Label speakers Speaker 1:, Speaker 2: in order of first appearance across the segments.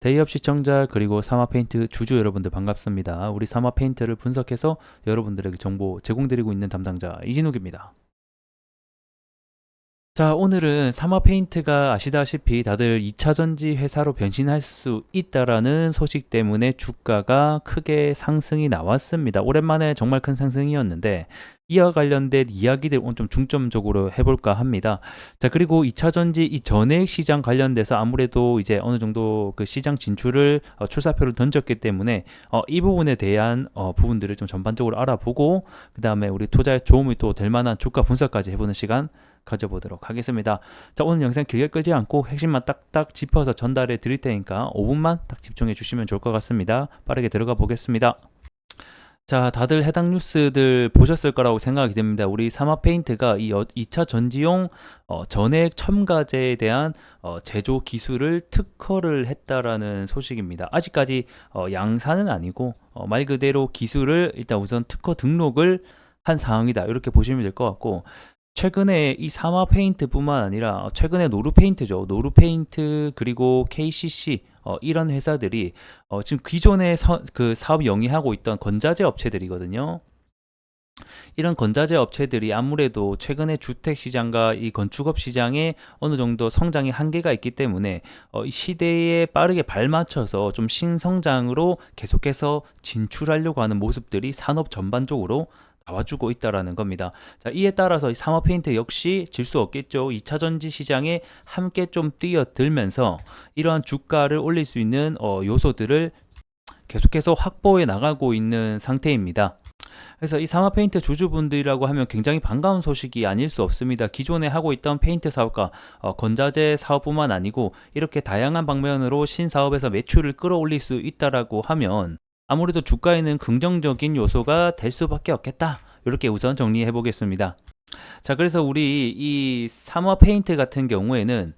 Speaker 1: 데이업 시청자 그리고 사마페인트 주주 여러분들 반갑습니다. 우리 사마페인트를 분석해서 여러분들에게 정보 제공드리고 있는 담당자 이진욱입니다. 자, 오늘은 사마페인트가 아시다시피 다들 2차전지 회사로 변신할 수 있다라는 소식 때문에 주가가 크게 상승이 나왔습니다. 오랜만에 정말 큰 상승이었는데 이와 관련된 이야기들 오늘 좀 중점적으로 해볼까 합니다. 자, 그리고 2차전지 이 전액 시장 관련돼서 아무래도 이제 어느 정도 그 시장 진출을 출사표를 던졌기 때문에 이 부분에 대한 부분들을 좀 전반적으로 알아보고 그 다음에 우리 투자에 도움이 또 될 만한 주가 분석까지 해보는 시간 가져보도록 하겠습니다. 자, 오늘 영상 길게 끌지 않고 핵심만 딱딱 짚어서 전달해 드릴 테니까 5분만 딱 집중해 주시면 좋을 것 같습니다. 빠르게 들어가 보겠습니다. 자, 다들 해당 뉴스들 보셨을 거라고 생각이 됩니다. 우리 사마페인트가 이 2차 전지용 전액 첨가제에 대한 제조 기술을 특허를 했다라는 소식입니다. 아직까지 양산은 아니고 말 그대로 기술을 일단 우선 특허 등록을 한 상황이다. 이렇게 보시면 될 것 같고, 최근에 이 사마 페인트뿐만 아니라 최근에 노루 페인트죠. 노루 페인트 그리고 KCC 이런 회사들이 지금 기존에 그 사업 영위하고 있던 건자재 업체들이거든요. 이런 건자재 업체들이 아무래도 최근에 주택 시장과 이 건축업 시장에 어느 정도 성장의 한계가 있기 때문에 이 시대에 빠르게 발맞춰서 좀 신성장으로 계속해서 진출하려고 하는 모습들이 산업 전반적으로 나와주고 있다라는 겁니다. 자, 이에 따라서 이 사마 페인트 역시 질 수 없겠죠. 2차 전지 시장에 함께 좀 뛰어들면서 이러한 주가를 올릴 수 있는 요소들을 계속해서 확보해 나가고 있는 상태입니다. 그래서 이 사마 페인트 주주분들이라고 하면 굉장히 반가운 소식이 아닐 수 없습니다. 기존에 하고 있던 페인트 사업과 건자재 사업뿐만 아니고 이렇게 다양한 방면으로 신사업에서 매출을 끌어올릴 수 있다라고 하면 아무래도 주가에는 긍정적인 요소가 될 수밖에 없겠다. 이렇게 우선 정리해 보겠습니다. 자, 그래서 우리 이 사마 페인트 같은 경우에는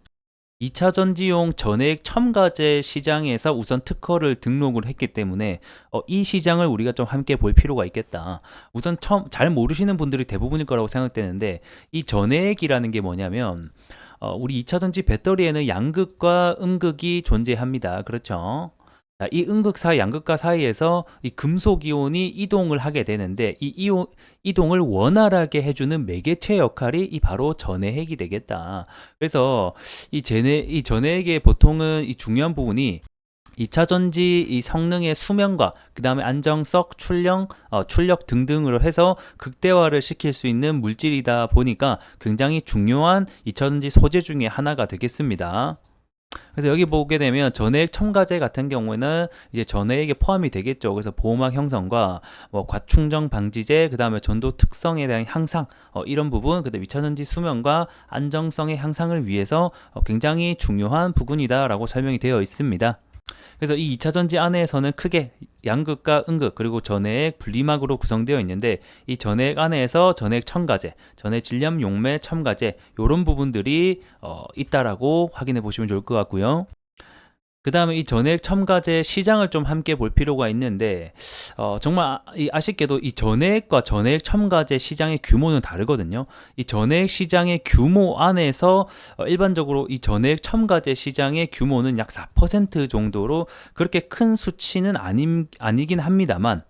Speaker 1: 2차 전지용 전액 첨가제 시장에서 우선 특허를 등록을 했기 때문에 이 시장을 우리가 좀 함께 볼 필요가 있겠다. 우선 처음 잘 모르시는 분들이 대부분일 거라고 생각되는데, 이 전액이라는 게 뭐냐면 우리 2차 전지 배터리에는 양극과 음극이 존재합니다. 그렇죠? 자, 이 음극사 양극과 사이에서 이 금속 이온이 이동을 하게 되는데, 이 이동을 원활하게 해주는 매개체 역할이 이 바로 전해핵이 되겠다. 그래서 이 전해핵의 보통은 이 중요한 부분이 2차 전지 이 성능의 수명과 그 다음에 안정성, 출력 등등으로 해서 극대화를 시킬 수 있는 물질이다 보니까 굉장히 중요한 2차 전지 소재 중에 하나가 되겠습니다. 그래서 여기 보게 되면 전해액 첨가제 같은 경우에는 이제 전해액에 포함이 되겠죠. 그래서 보호막 형성과 뭐 과충전 방지제, 그 다음에 전도 특성에 대한 향상, 이런 부분, 그다음 2차전지 수명과 안정성의 향상을 위해서 굉장히 중요한 부분이다라고 설명이 되어 있습니다. 그래서 이 2차 전지 안에서는 크게 양극과 음극 그리고 전해액 분리막으로 구성되어 있는데, 이 전해액 안에서 전해액 첨가제, 전해 질량 용매 첨가제 이런 부분들이 있다라고 확인해 보시면 좋을 것 같고요. 그 다음에 이 전액 첨가제 시장을 좀 함께 볼 필요가 있는데, 정말 아쉽게도 이 전액과 전액 첨가제 시장의 규모는 다르거든요. 이 전액 시장의 규모 안에서 일반적으로 이 전액 첨가제 시장의 규모는 약 4% 정도로 그렇게 큰 수치는 아니긴 합니다만,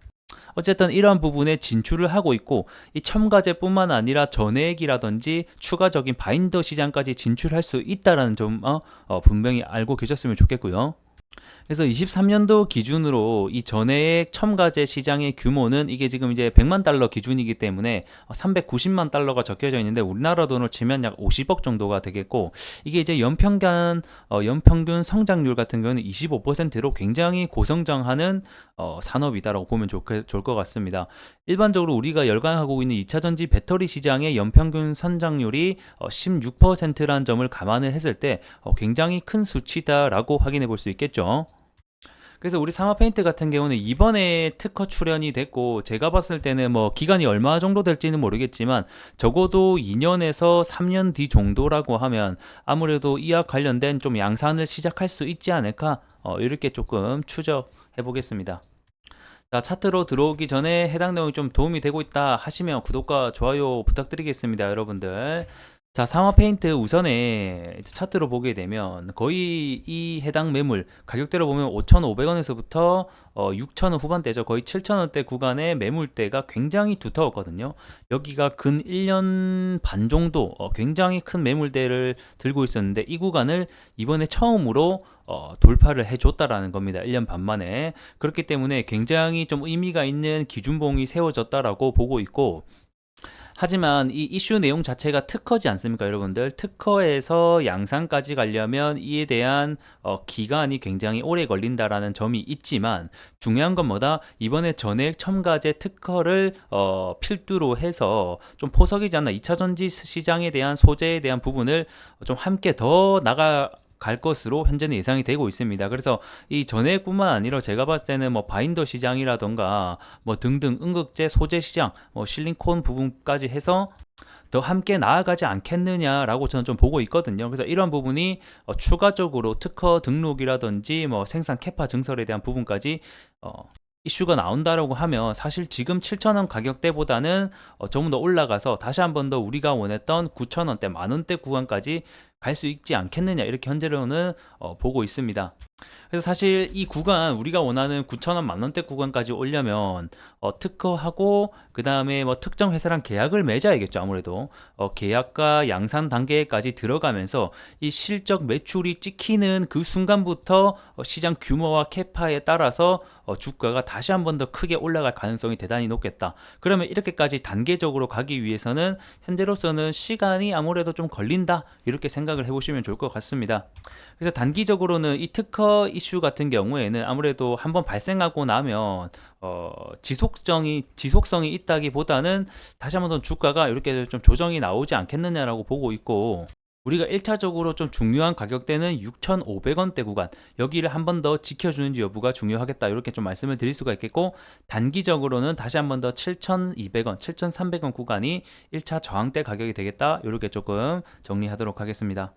Speaker 1: 어쨌든 이러한 부분에 진출을 하고 있고, 이 첨가제뿐만 아니라 전해액이라든지 추가적인 바인더 시장까지 진출할 수 있다라는 점 분명히 알고 계셨으면 좋겠고요. 그래서 23년도 기준으로 이 전해액 첨가제 시장의 규모는 이게 지금 이제 100만 달러 기준이기 때문에 390만 달러가 적혀져 있는데, 우리나라 돈으로 치면 약 50억 정도가 되겠고, 이게 이제 연평균 성장률 같은 경우는 25%로 굉장히 고성장하는 산업이다라고 보면 좋을 것 같습니다. 일반적으로 우리가 열광하고 있는 2차전지 배터리 시장의 연평균 성장률이 16%라는 점을 감안을 했을 때 굉장히 큰 수치다라고 확인해 볼 수 있겠죠. 그래서 우리 사마페인트 같은 경우는 이번에 특허 출연이 됐고, 제가 봤을 때는 뭐 기간이 얼마 정도 될지는 모르겠지만 적어도 2년에서 3년 뒤 정도라고 하면 아무래도 이와 관련된 좀 양산을 시작할 수 있지 않을까, 이렇게 조금 추적해 보겠습니다. 자, 차트로 들어오기 전에 해당 내용이 좀 도움이 되고 있다 하시면 구독과 좋아요 부탁드리겠습니다, 여러분들. 자, 사마 페인트 우선에 이제 차트로 보게 되면 거의 이 해당 매물 가격대로 보면 5,500원에서부터 6,000원 후반대죠. 거의 7,000원대 구간의 매물대가 굉장히 두터웠거든요. 여기가 근 1년 반 정도 굉장히 큰 매물대를 들고 있었는데 이 구간을 이번에 처음으로 돌파를 해줬다라는 겁니다. 1년 반 만에. 그렇기 때문에 굉장히 좀 의미가 있는 기준봉이 세워졌다라고 보고 있고, 하지만 이 이슈 내용 자체가 특허지 않습니까, 여러분들? 특허에서 양산까지 가려면 이에 대한 기간이 굉장히 오래 걸린다라는 점이 있지만, 중요한 건 뭐다? 이번에 전액 첨가제 특허를 필두로 해서 좀 포석이지 않나, 2차 전지 시장에 대한 소재에 대한 부분을 좀 함께 더 나가 갈 것으로 현재는 예상이 되고 있습니다. 그래서 이 전액뿐만 아니라 제가 봤을 때는 뭐 바인더 시장이라던가 뭐 등등 응급제 소재 시장, 뭐 실리콘 부분까지 해서 더 함께 나아가지 않겠느냐라고 저는 좀 보고 있거든요. 그래서 이런 부분이 추가적으로 특허 등록이라든지 뭐 생산 캐파 증설에 대한 부분까지 이슈가 나온다라고 하면 사실 지금 7,000원 가격대보다는 조금 더 올라가서 다시 한 번 더 우리가 원했던 9,000원대, 만원대 구간까지 갈 수 있지 않겠느냐, 이렇게 현재로는 보고 있습니다. 그래서 사실 이 구간, 우리가 원하는 9,000원, 만원대 구간까지 오려면 특허하고 그 다음에 뭐 특정 회사랑 계약을 맺어야겠죠. 아무래도 계약과 양산 단계까지 들어가면서 이 실적 매출이 찍히는 그 순간부터 시장 규모와 캐파에 따라서 주가가 다시 한 번 더 크게 올라갈 가능성이 대단히 높겠다. 그러면 이렇게까지 단계적으로 가기 위해서는 현재로서는 시간이 아무래도 좀 걸린다, 이렇게 생각을 해보시면 좋을 것 같습니다. 그래서 단기적으로는 이 특허 이슈 같은 경우에는 아무래도 한번 발생하고 나면 지속성이 있다기보다는 다시 한번 더 주가가 이렇게 좀 조정이 나오지 않겠느냐라고 보고 있고, 우리가 1차적으로 좀 중요한 가격대는 6,500원대 구간, 여기를 한 번 더 지켜주는지 여부가 중요하겠다, 이렇게 좀 말씀을 드릴 수가 있겠고, 단기적으로는 다시 한 번 더 7,200원, 7,300원 구간이 1차 저항대 가격이 되겠다, 이렇게 조금 정리하도록 하겠습니다.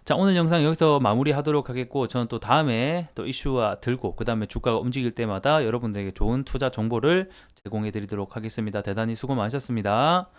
Speaker 1: 자, 오늘 영상 여기서 마무리하도록 하겠고, 저는 또 다음에 또 이슈와 들고 그 다음에 주가가 움직일 때마다 여러분들에게 좋은 투자 정보를 제공해 드리도록 하겠습니다. 대단히 수고 많으셨습니다.